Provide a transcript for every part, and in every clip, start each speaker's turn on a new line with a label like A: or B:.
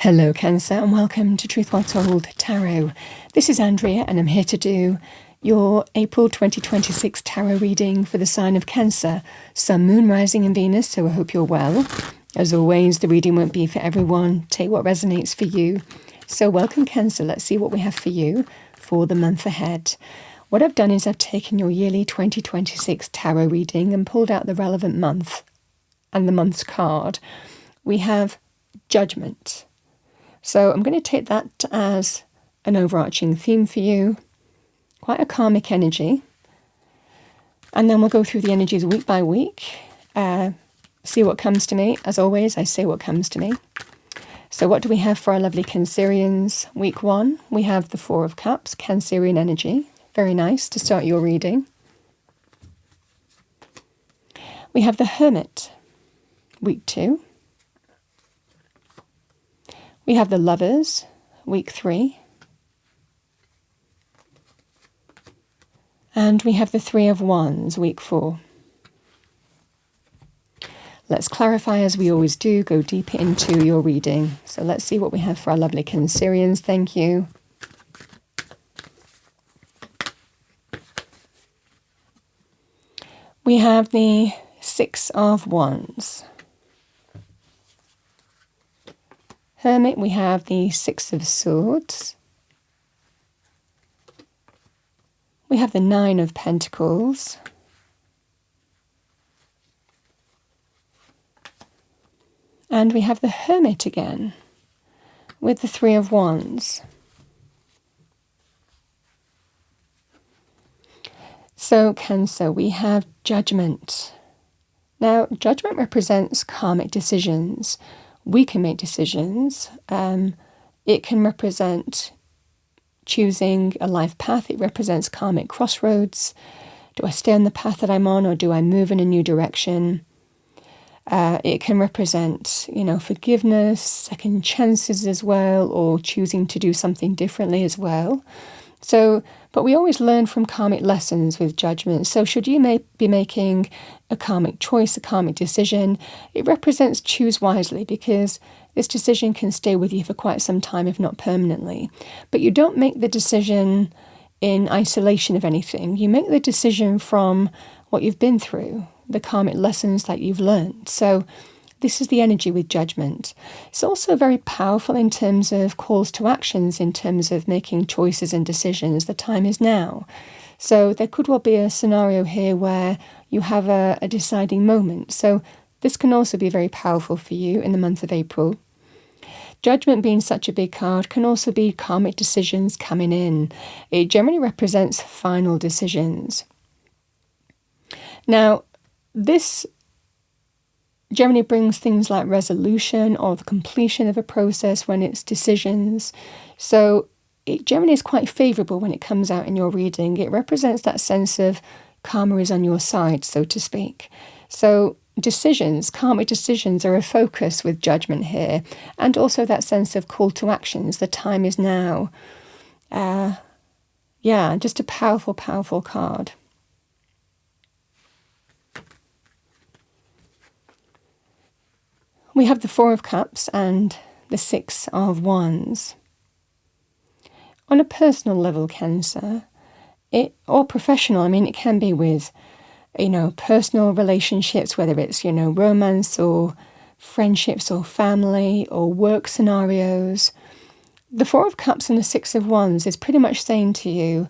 A: Hello Cancer and welcome to Truth While Told Tarot. This is Andrea and I'm here to do your April 2026 tarot reading for the sign of Cancer, Sun, Moon, Rising and Venus, so I hope you're well. As always, the reading won't be for everyone. Take what resonates for you. So welcome Cancer, let's see what we have for you for the month ahead. What I've done is I've taken your yearly 2026 tarot reading and pulled out the relevant month and the month's card. We have Judgment. So I'm going to take that as an overarching theme for you, quite a karmic energy. And then we'll go through the energies week by week, see what comes to me. As always, I say what comes to me. So what do we have for our lovely Cancerians? Week 1, we have the Four of Cups, Cancerian energy. Very nice to start your reading. We have the Hermit, week 2. We have the Lovers, week 3. And we have the Three of Wands, week 4. Let's clarify as we always do, go deeper into your reading. So let's see what we have for our lovely Cancerians. Thank you. We have the Six of Wands. Hermit, we have the Six of Swords. We have the Nine of Pentacles. And we have the Hermit again, with the Three of Wands. So, Cancer, we have Judgment. Now, Judgment represents karmic decisions. We can make decisions. It can represent choosing a life path. It represents karmic crossroads. Do I stay on the path that I'm on or do I move in a new direction? It can represent, forgiveness, second chances as well, or choosing to do something differently as well. So, but we always learn from karmic lessons with Judgment. So should you be making a karmic choice, a karmic decision, it represents choose wisely, because this decision can stay with you for quite some time, if not permanently. But you don't make the decision in isolation of anything. You make the decision from what you've been through, the karmic lessons that you've learned. So this is the energy with Judgment. It's also very powerful in terms of calls to actions, in terms of making choices and decisions. The time is now. So there could well be a scenario here where you have a deciding moment. So this can also be very powerful for you in the month of April. Judgment being such a big card can also be karmic decisions coming in. It generally represents final decisions. Now, this generally brings things like resolution or the completion of a process when it's decisions. So it generally is quite favourable when it comes out in your reading. It represents that sense of karma is on your side, so to speak. So decisions, karmic decisions, are a focus with Judgment here. And also that sense of call to actions. The time is now. Just a powerful, powerful card. We have the Four of Cups and the Six of Wands. On a personal level, Cancer, or professional, it can be with, personal relationships, whether it's, romance or friendships or family or work scenarios. The Four of Cups and the Six of Wands is pretty much saying to you,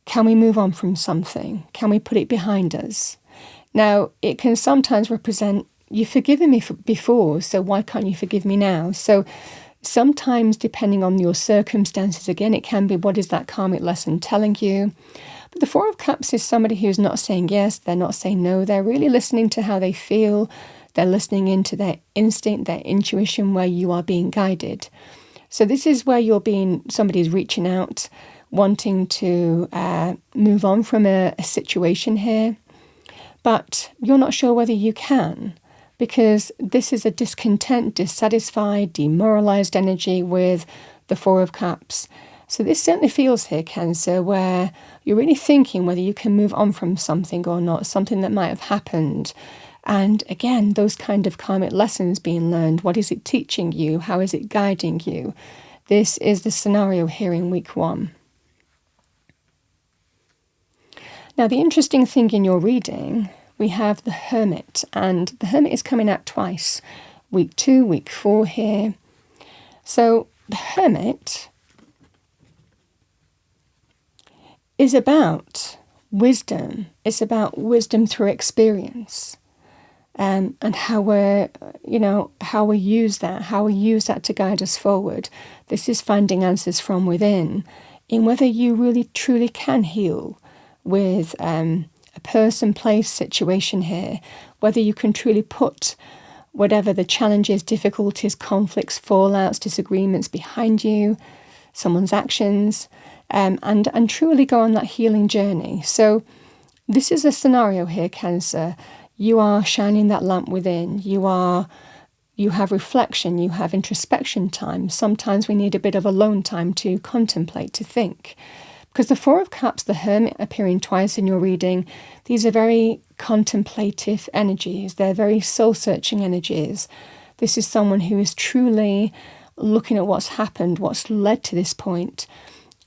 A: can we move on from something? Can we put it behind us? Now, it can sometimes represent, you've forgiven me before, so why can't you forgive me now? So sometimes, depending on your circumstances, again, it can be, what is that karmic lesson telling you? But the Four of Cups is somebody who's not saying yes, they're not saying no, they're really listening to how they feel, they're listening into their instinct, their intuition, where you are being guided. So this is where somebody's reaching out, wanting to move on from a situation here, but you're not sure whether you can, because this is a discontent, dissatisfied, demoralized energy with the Four of Cups. So this certainly feels here, Cancer, where you're really thinking whether you can move on from something or not, something that might have happened. And again, those kind of karmic lessons being learned. What is it teaching you? How is it guiding you? This is the scenario here in week 1. Now, the interesting thing in your reading, we have the Hermit, and the Hermit is coming out twice. Week 2, week 4 here. So the Hermit is about wisdom. It's about wisdom through experience. And how we use that to guide us forward. This is finding answers from within, in whether you really truly can heal with a person, place, situation here, whether you can truly put whatever the challenges, difficulties, conflicts, fallouts, disagreements behind you, someone's actions, and truly go on that healing journey. So this is a scenario here, Cancer. You are shining that lamp within. You have reflection, you have introspection time. Sometimes we need a bit of alone time to contemplate, to think. Because the Four of Cups, the Hermit appearing twice in your reading, these are very contemplative energies. They're very soul-searching energies. This is someone who is truly looking at what's happened, what's led to this point,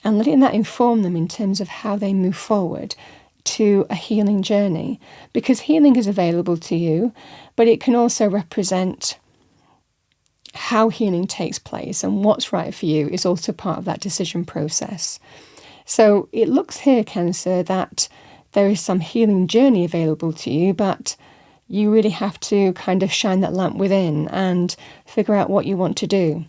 A: and letting that inform them in terms of how they move forward to a healing journey, because healing is available to you, but it can also represent how healing takes place, and what's right for you is also part of that decision process. So it looks here, Cancer, that there is some healing journey available to you, but you really have to kind of shine that lamp within and figure out what you want to do.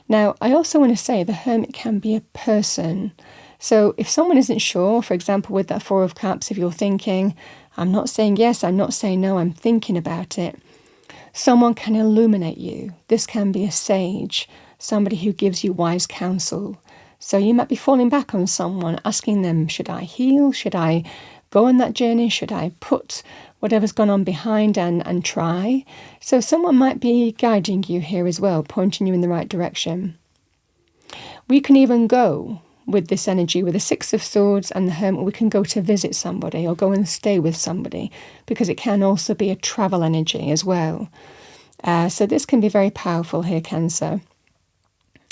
A: Now, I also want to say the Hermit can be a person. So if someone isn't sure, for example, with that Four of Cups, if you're thinking, I'm not saying yes, I'm not saying no, I'm thinking about it, someone can illuminate you. This can be a sage, somebody who gives you wise counsel. So you might be falling back on someone, asking them, should I heal? Should I go on that journey? Should I put whatever's gone on behind and try? So someone might be guiding you here as well, pointing you in the right direction. We can even go with this energy, with the Six of Swords and the Hermit, we can go to visit somebody or go and stay with somebody, because it can also be a travel energy as well. So this can be very powerful here, Cancer.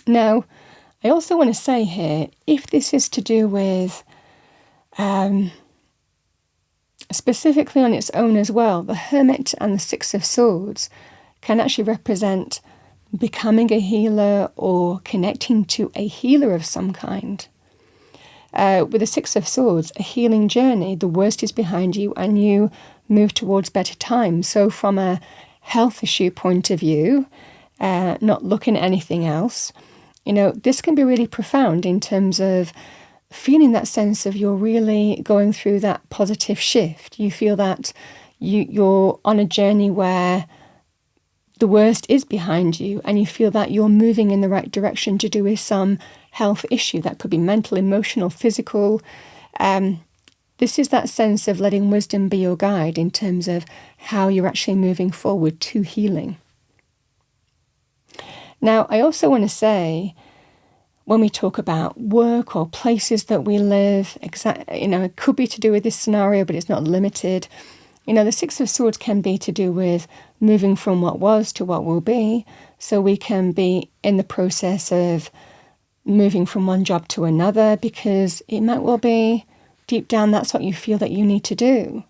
A: Now, I also want to say here, if this is to do with specifically on its own as well, the Hermit and the Six of Swords can actually represent becoming a healer or connecting to a healer of some kind. With the Six of Swords, a healing journey, the worst is behind you and you move towards better times. So from a health issue point of view, not looking at anything else, this can be really profound in terms of feeling that sense of you're really going through that positive shift. You feel that you're on a journey where the worst is behind you, and you feel that you're moving in the right direction to do with some health issue. That could be mental, emotional, physical. This is that sense of letting wisdom be your guide in terms of how you're actually moving forward to healing. Now, I also want to say, when we talk about work or places that we live, it could be to do with this scenario, but it's not limited. The Six of Swords can be to do with moving from what was to what will be. So we can be in the process of moving from one job to another, because it might well be deep down that's what you feel that you need to do.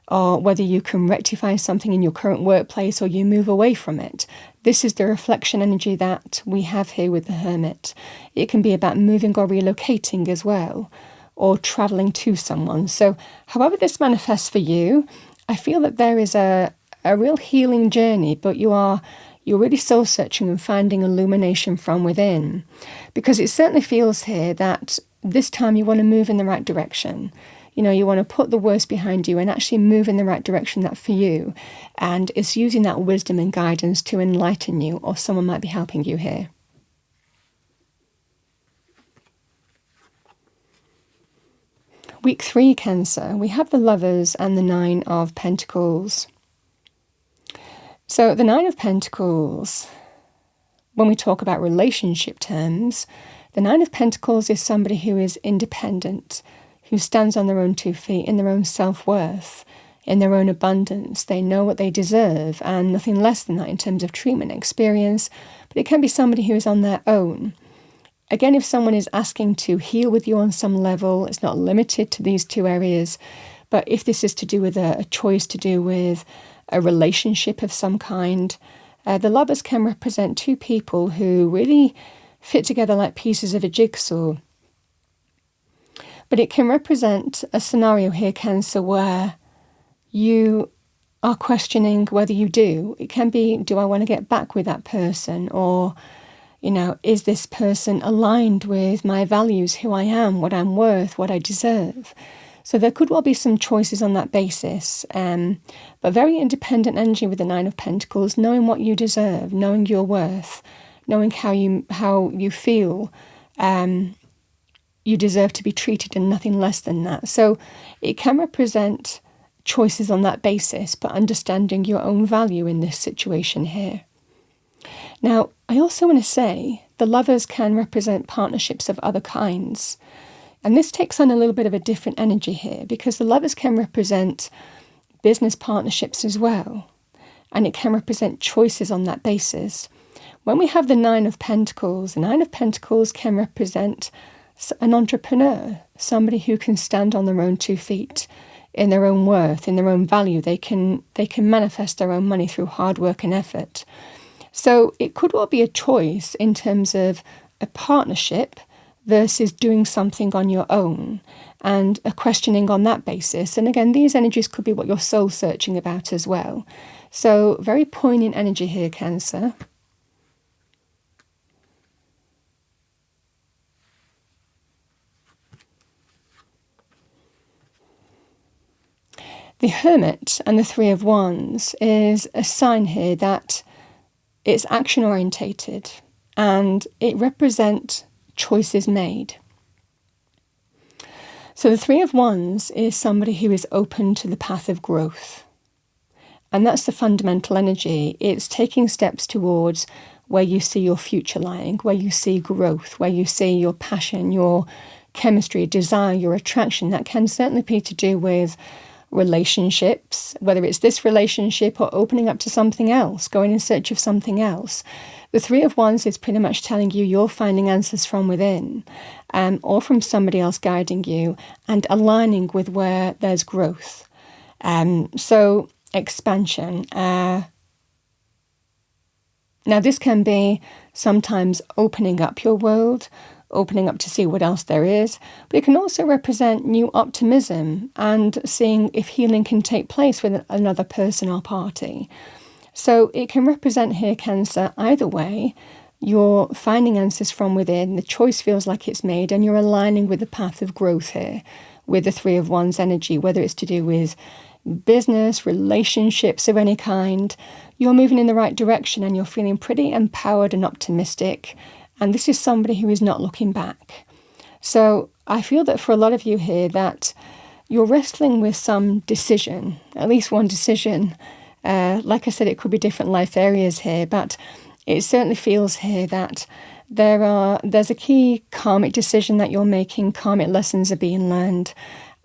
A: Or whether you can rectify something in your current workplace or you move away from it. This is the reflection energy that we have here with the Hermit. It can be about moving or relocating as well, or travelling to someone. So however this manifests for you, I feel that there is a real healing journey, but you're really soul searching and finding illumination from within. Because it certainly feels here that this time you want to move in the right direction. You want to put the worst behind you and actually move in the right direction that for you. And it's using that wisdom and guidance to enlighten you, or someone might be helping you here. Week 3, Cancer, we have the Lovers and the Nine of Pentacles. So the Nine of Pentacles, when we talk about relationship terms, the Nine of Pentacles is somebody who is independent, who stands on their own 2 feet, in their own self-worth, in their own abundance. They know what they deserve and nothing less than that in terms of treatment experience. But it can be somebody who is on their own. Again, if someone is asking to heal with you on some level, it's not limited to these two areas. But if this is to do with a choice to do with a relationship of some kind, the Lovers can represent two people who really fit together like pieces of a jigsaw. But it can represent a scenario here, Cancer, where you are questioning whether you do. It can be, do I want to get back with that person? Or, is this person aligned with my values, who I am, what I'm worth, what I deserve? So there could well be some choices on that basis, but very independent energy with the Nine of Pentacles, knowing what you deserve, knowing your worth, knowing how you feel you deserve to be treated and nothing less than that. So it can represent choices on that basis, but understanding your own value in this situation here. Now, I also want to say the Lovers can represent partnerships of other kinds. And this takes on a little bit of a different energy here, because the Lovers can represent business partnerships as well. And it can represent choices on that basis. When we have the Nine of Pentacles can represent an entrepreneur, somebody who can stand on their own 2 feet, in their own worth, in their own value. They can manifest their own money through hard work and effort. So it could well be a choice in terms of a partnership versus doing something on your own, and a questioning on that basis. And again, these energies could be what you're soul searching about as well. So very poignant energy here, Cancer. The Hermit and the Three of Wands is a sign here that it's action orientated and it represents choices made. So the Three of Wands is somebody who is open to the path of growth. And that's the fundamental energy. It's taking steps towards where you see your future lying, where you see growth, where you see your passion, your chemistry, desire, your attraction. That can certainly be to do with relationships, whether it's this relationship or opening up to something else, going in search of something else. The Three of Wands is pretty much telling you you're finding answers from within, or from somebody else guiding you and aligning with where there's growth. So expansion. Now this can be sometimes opening up your world, opening up to see what else there is, but it can also represent new optimism and seeing if healing can take place with another person or party. So it can represent here, Cancer, either way. You're finding answers from within, the choice feels like it's made, and you're aligning with the path of growth here with the Three of Wands energy, whether it's to do with business, relationships of any kind. You're moving in the right direction and you're feeling pretty empowered and optimistic. And this is somebody who is not looking back. So I feel that for a lot of you here that you're wrestling with some decision, at least one decision. Like I said, it could be different life areas here, but it certainly feels here that there's a key karmic decision that you're making, karmic lessons are being learned.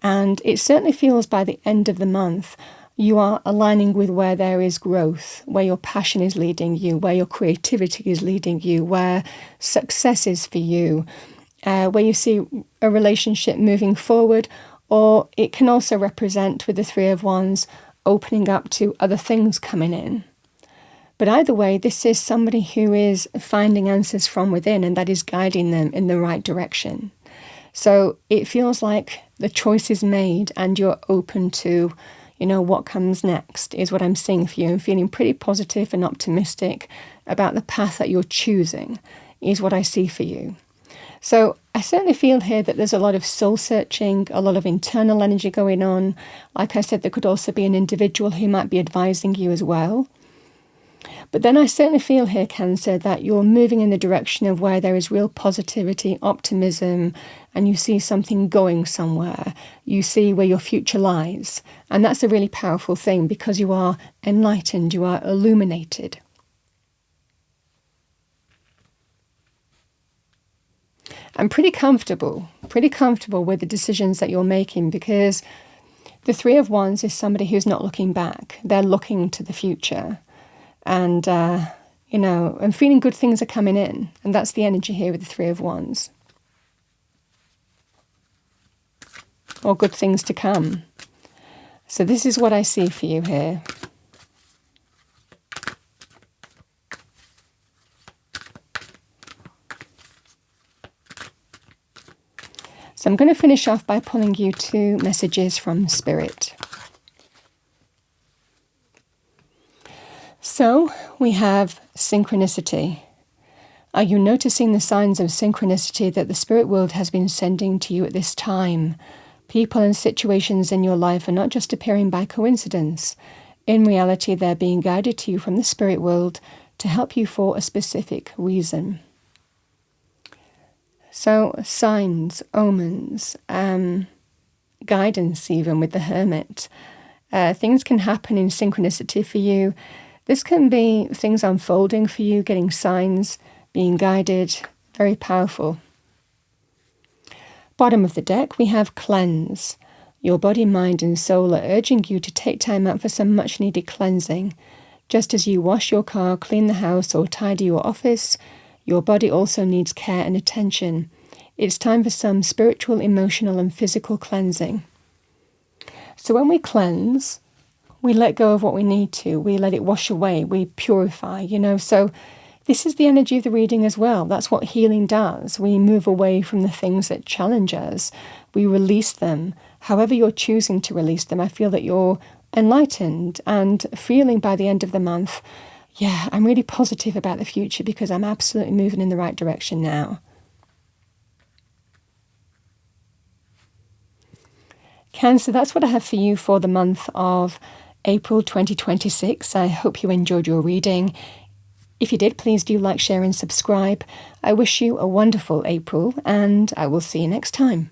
A: And it certainly feels by the end of the month, you are aligning with where there is growth, where your passion is leading you, where your creativity is leading you, where success is for you, where you see a relationship moving forward. Or it can also represent, with the Three of Wands, opening up to other things coming in. But either way, this is somebody who is finding answers from within, and that is guiding them in the right direction. So it feels like the choice is made and you're open to, what comes next is what I'm seeing for you. I'm feeling pretty positive and optimistic about the path that you're choosing is what I see for you. So I certainly feel here that there's a lot of soul searching, a lot of internal energy going on. Like I said, there could also be an individual who might be advising you as well. But then I certainly feel here, Cancer, that you're moving in the direction of where there is real positivity, optimism, and you see something going somewhere. You see where your future lies. And that's a really powerful thing because you are enlightened, you are illuminated. I'm pretty comfortable with the decisions that you're making, because The Three of Wands is somebody who's not looking back. They're looking to the future. And, and feeling good things are coming in. And that's the energy here with the Three of Wands. Or good things to come. So this is what I see for you here. So I'm going to finish off by pulling you 2 messages from Spirit. So we have synchronicity. Are you noticing the signs of synchronicity that the spirit world has been sending to you at this time? People and situations in your life are not just appearing by coincidence. In reality, they're being guided to you from the spirit world to help you for a specific reason. So signs, omens, guidance even with the Hermit. Things can happen in synchronicity for you. This can be things unfolding for you, getting signs, being guided. Very powerful. Bottom of the deck, we have cleanse. Your body, mind and soul are urging you to take time out for some much needed cleansing. Just as you wash your car, clean the house or tidy your office, your body also needs care and attention. It's time for some spiritual, emotional and physical cleansing. So when we cleanse, we let go of what we need to. We let it wash away. We purify, So this is the energy of the reading as well. That's what healing does. We move away from the things that challenge us. We release them. However you're choosing to release them, I feel that you're enlightened and feeling by the end of the month, yeah, I'm really positive about the future because I'm absolutely moving in the right direction now. Cancer, that's what I have for you for the month of April 2026. I hope you enjoyed your reading. If you did, please do like, share and subscribe. I wish you a wonderful April and I will see you next time.